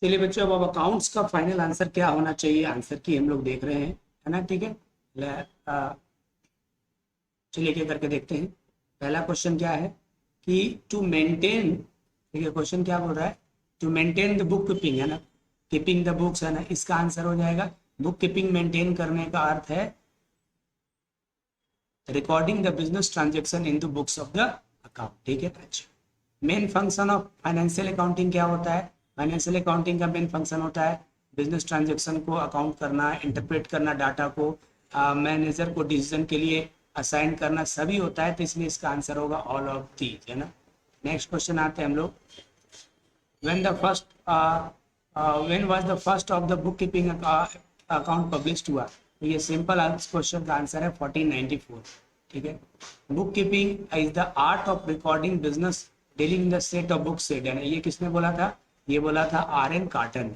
चलिए बच्चों, अब अकाउंट्स का फाइनल आंसर क्या होना चाहिए, आंसर की हम लोग देख रहे हैं, है ना। ठीक है, चलिए क्या करके देखते हैं। पहला क्वेश्चन क्या है कि टू मेंटेन, ठीक है, क्वेश्चन क्या बोल रहा है, to maintain the book keeping, है ना, कीपिंग द बुक्स, है ना। इसका आंसर हो जाएगा बुक कीपिंग मेंटेन करने का अर्थ है recording the business transaction in the books of the account. ठीक है, अच्छा। Main function of financial accounting क्या होता है? फाइनेंशियल अकाउंटिंग का मेन फंक्शन होता है बिजनेस ट्रांजेक्शन को अकाउंट करना, इंटरप्रेट करना डाटा को, मैनेजर को डिसीजन के लिए असाइन करना, सभी होता है। तो इसलिए इसका आंसर होगा ऑल ऑफ दीज, है ना। नेक्स्ट क्वेश्चन आते हैं हम लोग। when the first when was the first of the bookkeeping account published हुआ? तो ये सिंपल क्वेश्चन का आंसर है 1494। ठीक है, book keeping is the art of recording business dealing the set of book set, है ना। ये किसने बोला था? ये बोला था R.N. कार्टन।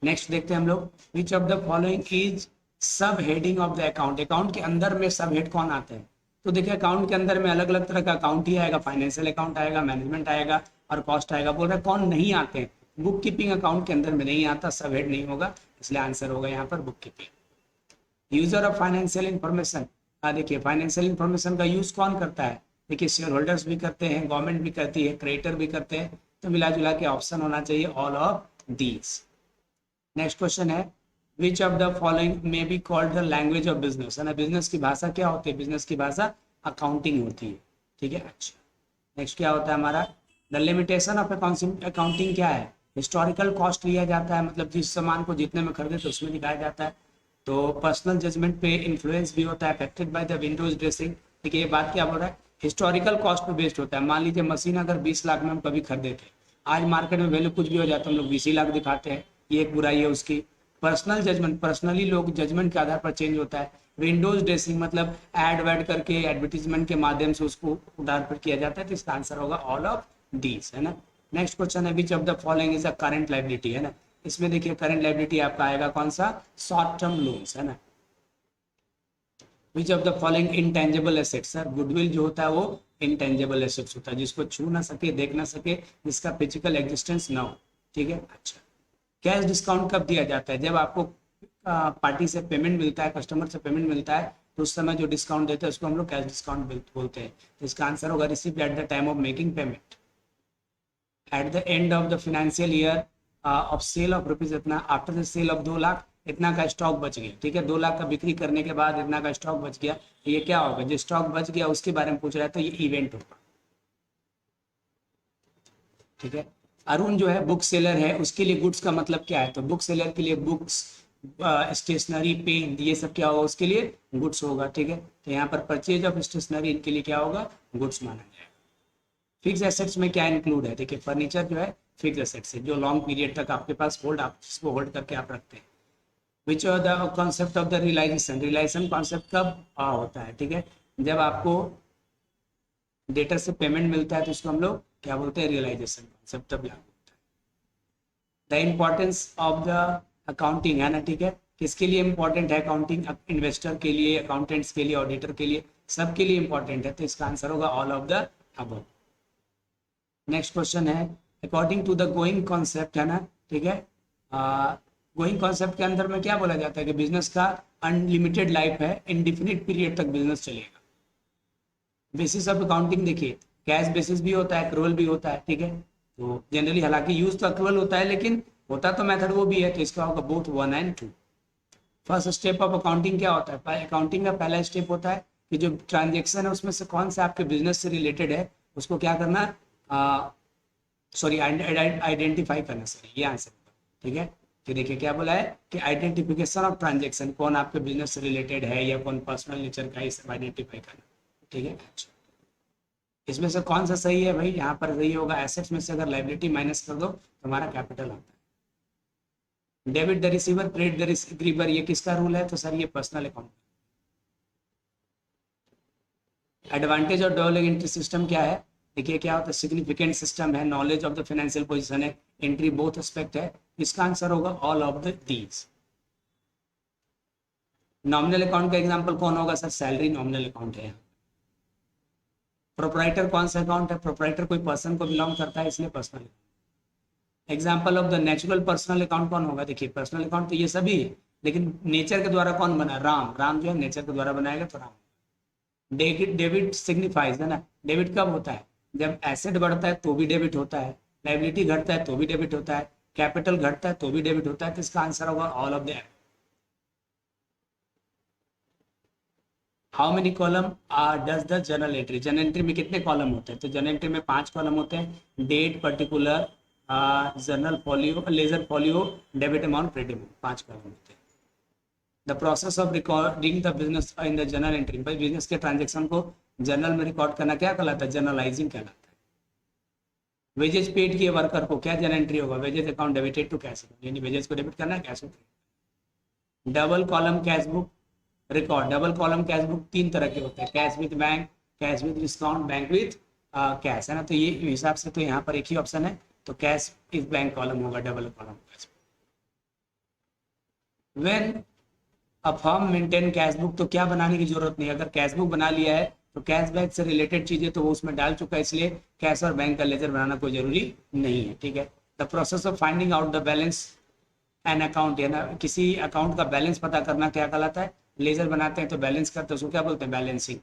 नेक्स्ट देखते हैं हम लोग, which of the following is sub heading of the account? Account के अंदर में सब हेड कौन आते हैं? तो देखिए, अकाउंट के अंदर में अलग अलग तरह का अकाउंट ही आएगा, फाइनेंशियल अकाउंट आएगा, मैनेजमेंट आएगा और कॉस्ट आएगा। बोल रहे कौन नहीं आते हैं? बुक कीपिंग अकाउंट के अंदर में नहीं आता, सब हेड नहीं होगा, इसलिए आंसर होगा यहाँ पर book keeping. User of financial information, देखिए फाइनेंशियल इंफॉर्मेशन का यूज कौन करता है? देखिए शेयर होल्डर्स भी करते हैं, गवर्नमेंट भी करती है, क्रेडिटर भी करते हैं। तो मिला जुला के ऑप्शन होना चाहिए all of these. Next question है, विच ऑफ द फॉलोइंग में be called the language of business, है ना। बिजनेस की भाषा क्या होती है? बिजनेस की भाषा अकाउंटिंग होती है। ठीक है, अच्छा। नेक्स्ट क्या होता है हमारा, द लिमिटेशन ऑफ अकाउंटिंग क्या है? हिस्टोरिकल कॉस्ट लिया जाता है, मतलब जिस सामान को जितने में खरीदे तो उसमें दिखाया जाता है। तो पर्सनल जजमेंट पे इन्फ्लुएंस भी होता है, affected by the Windows dressing. ठीक है, ये बात क्या बोल रहा है? हिस्टोरिकल कॉस्ट पे बेस्ड होता है। मान लीजिए मशीन अगर 20 लाख में हम कभी खरीदे थे, आज मार्केट में वैल्यू कुछ भी हो जाता है, हम लोग 20 लाख दिखाते हैं, ये एक बुराई है उसकी। पर्सनल जजमेंट, पर्सनली लोग जजमेंट के आधार पर चेंज होता है। विंडोज ड्रेसिंग मतलब एड वैड करके एडवर्टीजमेंट के माध्यम से उसको उधार पर किया जाता है। तो इसका आंसर होगा ऑल ऑफ दीज, है ना। नेक्स्ट क्वेश्चन है, विच of the following is a current liability, है ना। इसमें देखिए करंट लाइबिलिटी आपका आएगा कौन सा? शॉर्ट टर्म लोन्स, है ना। विच of the following intangible assets, sir goodwill जो होता है वो इंटेंजिबल एसेट्स होता है, जिसको छू ना सके, देख ना सके, जिसका फिजिकल एग्जिस्टेंस ना हो। ठीक है, अच्छा। कैश डिस्काउंट कब दिया जाता है? जब आपको पार्टी से पेमेंट मिलता है, कस्टमर से पेमेंट मिलता है, तो उस समय जो डिस्काउंट देते हैं उसको हम लोग कैश डिस्काउंट बोलते हैं। तो इसका आंसर होगा receive at the time of making payment. At the end of the financial year of sale of rupees इतना, after the sale of 2 lakh इतना का स्टॉक बच गया। ठीक है, 2 लाख का बिक्री करने के बाद इतना का स्टॉक बच गया, तो ये क्या होगा? जो स्टॉक बच गया उसके बारे में पूछ रहा है, तो ये इवेंट होगा। ठीक है, अरुण जो है बुक सेलर है, उसके लिए गुड्स का मतलब क्या है? तो बुक सेलर के लिए बुक्स, स्टेशनरी, पेन, ये सब क्या होगा? उसके लिए गुड्स होगा। ठीक है, तो यहाँ पर परचेज ऑफ स्टेशनरी इनके लिए क्या होगा? गुड्स माना जाएगा। फिक्स एसेट्स में क्या इंक्लूड है? देखिए फर्नीचर जो है फिक्स एसेट्स है, जो लॉन्ग पीरियड तक आपके पास होल्ड, आप जिसको होल्ड करके आप रखते हैं। Which are the concept of the realisation, realisation concept कब होता है? ठीक है, जब आपको डेटर से पेमेंट मिलता है तो उसको हम लोग क्या बोलते हैं? रियलाइजेशन कॉन्सेप्ट तब लागू होता है। The importance of the accounting, है ना। ठीक है, किसके लिए इंपॉर्टेंट है अकाउंटिंग? इन्वेस्टर के लिए, अकाउंटेंट्स के लिए, ऑडिटर के लिए, सबके लिए इंपॉर्टेंट है। तो इसका आंसर होगा all of the above. Next question है, according to the going concept, है ना। ठीक है, गोइंग कॉन्सेप्ट के अंदर में क्या बोला जाता है कि बिजनेस का अनलिमिटेड लाइफ है, इंडिफिनिट पीरियड तक बिजनेस चलेगा। बेसिस ऑफ अकाउंटिंग देखिए कैश बेसिस भी होता है, एक्रूअल भी होता है। ठीक है, तो जनरली हालांकि यूज तो एक्रूअल होता है, लेकिन होता तो मेथड वो भी है, तो इसका होगा both 1 and 2। First step of accounting क्या होता है? अकाउंटिंग का पहला स्टेप होता है कि जो ट्रांजेक्शन है उसमें से कौन सा आपके बिजनेस से रिलेटेड है, उसको क्या करना, सॉरी आइडेंटिफाई करना, सर ये आंसर। ठीक है, तो देखिए क्या बोला है कि आइडेंटिफिकेशन ऑफ ट्रांजेक्शन, कौन आपके बिजनेस से रिलेटेड है या कौन पर्सनल नेचर का है, सब आइडेंटिफाई करना। ठीक है, अच्छा। इसमें से कौन सा सही है भाई? यहाँ पर सही होगा एसेट्स में से अगर लाइबिलिटी माइनस कर दो तो हमारा कैपिटल आता है। Debit the receiver, credit the receiver, ये किसका रूल है? तो सर ये पर्सनल अकाउंट। एडवांटेज और डबल एंट्री सिस्टम क्या है? देखिए क्या होता है, सिग्निफिकेंट सिस्टम है, knowledge of the financial position है, एंट्री बोथ एस्पेक्ट है। इसका आंसर होगा all of the these. Nominal account का एग्जांपल कौन होगा? सर सैलरी नॉमिनल अकाउंट है। प्रोपराइटर कौन सा अकाउंट है? प्रोपराइटर कोई पर्सन को बिलोंग करता है, इसलिए personal. Example of the natural personal account कौन होगा? देखिए पर्सनल अकाउंट तो ये सभी है, लेकिन नेचर के द्वारा कौन बना? राम। राम जो है नेचर के द्वारा बनाएगा तो राम। डेबिट, डेबिट सिग्निफाइज है ना, डेबिट कब होता है? जब एसेट बढ़ता है तो भी डेबिट होता है, लाइबिलिटी घटता है तो भी डेबिट होता है, कैपिटल घटता है तो भी डेबिट होता है। तो इसका आंसर होगा all of the above. How many column does the journal entry? Journal entry में कितने कॉलम होते हैं? तो जर्नल एंट्री में 5 कॉलम होते हैं। Date, particular, journal folio, ledger folio, debit amount, credit amount, 5 column होते हैं। The process of recording the business in the journal entry, भाई बिजनेस के ट्रांजेक्शन को जर्नल में रिकॉर्ड करना क्या कहलाता है? जर्नलाइजिंग कहलाता है। वेजेज पेड किए वर्कर को, क्या जर्नल एंट्री होगा? Wages account debited to cash, यानी वेजेज को डेबिट करना है, कैश को। Double column cash book record, double column cash book 3 तरह के होते हैं, cash with bank, cash with discount, bank with cash, है ना। तो ये हिसाब से तो यहाँ पर एक ही ऑप्शन है, तो कैश इज बैंक कॉलम होगा, double column cash. When a firm maintain cash book, तो क्या बनाने की जरूरत नहीं है। अगर कैश बुक बना लिया है तो कैश बैक से रिलेटेड चीजें तो वो उसमें डाल चुका है, इसलिए कैश और बैंक का लेजर बनाना कोई जरूरी नहीं है, ठीक है। The process of finding out the balance an account, या ना किसी अकाउंट का बैलेंस पता करना क्या कहलाता है? लेजर बनाते हैं तो बैलेंस करते हैं, उसको क्या बोलते हैं? Balancing.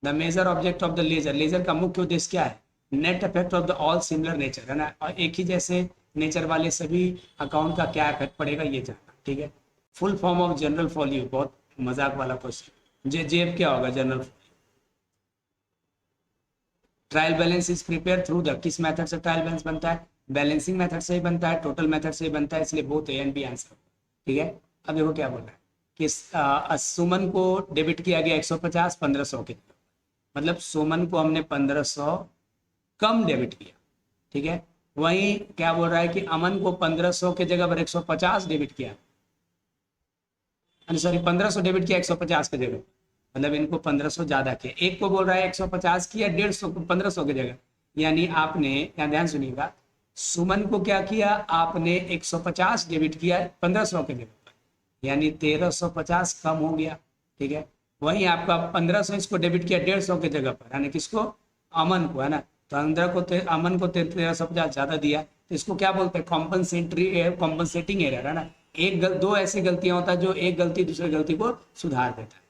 The major object of the ledger, ledger का मुख्य उद्देश्य क्या है? Net effect of the all similar nature, है ना, और एक ही जैसे नेचर वाले सभी अकाउंट का क्या इफेक्ट पड़ेगा ये जानना, ठीक है। Full form of general folio, बहुत मजाक वाला क्वेश्चन। जेब क्या होगा? General. Trial balance is prepare through the, किस मेथड से ट्रायल बैलेंस बनता है? बैलेंसिंग मेथड से ही बनता है, टोटल मेथड से ही बनता है, इसलिए both A and B answer, ठीक है। अब देखो क्या बोल रहा है कि सुमन को डेबिट किया गया 150 1500 के, मतलब सुमन को हमने 1500 कम डेबिट किया, ठीक है। वहीं क्या बोल रहा है कि अमन को 1500 के जगह पर 150 डेबिट किया, सॉरी 1500 डेबिट किया 150 के जगह, मतलब इनको 1500 ज्यादा किया। एक को बोल रहा है 150 किया 150 1500 की जगह, यानी आपने, यहाँ ध्यान सुनिएगा, सुमन को क्या किया? आपने 150 डेबिट किया 1500 के जगह पर, यानी 1350 कम हो गया, ठीक है। वहीं आपका 1500 इसको डेबिट किया 150 की जगह पर, यानी किसको? अमन को, है ना। तो अंदर को अमन को 1350 ज्यादा दिया, तो इसको क्या बोलते हैं? कॉम्पनसेटिंग एरर, है ना। दो ऐसी गलतियां होता है जो एक गलती दूसरी गलती को सुधार देता है।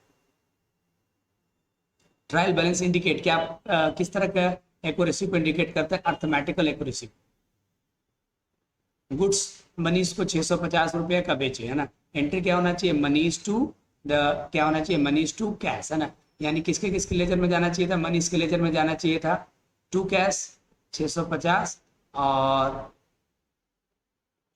ट्रायल बैलेंस इंडिकेट क्या किस तरह का एक्यूरेसी को इंडिकेट करता है? Arithmetical accuracy. गुड्स मनीष को 650 रुपये का बेचे, है ना। एंट्री क्या होना चाहिए? मनीष टू द, क्या होना चाहिए? मनीष टू कैश, है ना। यानी किसके किसके लेजर में जाना चाहिए था? मनीष के लेजर में जाना चाहिए था टू कैश 650, और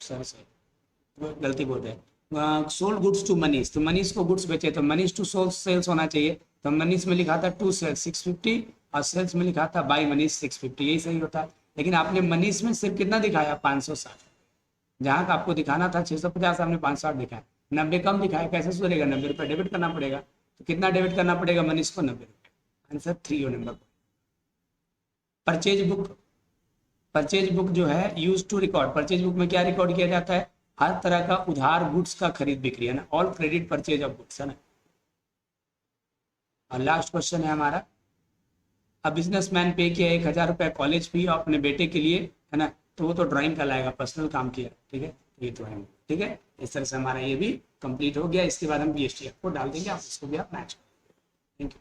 सॉरी गलती बोल रहे हैं, सोल्ड गुड्स टू मनीष, तो मनीष को गुड्स बेचे तो मनीष टू सोल्ड सेल्स होना चाहिए, तो मनीष में लिखा था टू सेल्स 650 और सेल्स में लिखा था बाई मनीष 650, यही सही होता है। लेकिन आपने मनीष में सिर्फ कितना दिखाया? 560, जहाँ का आपको दिखाना था 650 आपने 560 दिखाया, 90 कम दिखाया, कैसे सुधरेगा? 90 रुपये डेबिट करना पड़ेगा, तो कितना डेबिट करना पड़ेगा मनीष को? 90 रुपये। आंसर 3 हो number. Purchase book, purchase book जो है use to record, purchase book में क्या रिकॉर्ड किया जाता है? हर तरह का उधार गुड्स का खरीद बिक्री, है ना, all credit purchase of goods, है ना। और लास्ट क्वेश्चन है हमारा, अब बिजनेसमैन पे किया 1000 रुपये कॉलेज फी अपने बेटे के लिए, है ना, तो वो तो ड्राइंग कहलाएगा, पर्सनल काम किया, ठीक है, ये ड्राइंग, ठीक है। इस तरह से हमारा ये भी कंप्लीट हो गया। इसके बाद हम BST आपको डाल देंगे, आप इसको भी आप मैच करें। Thank you.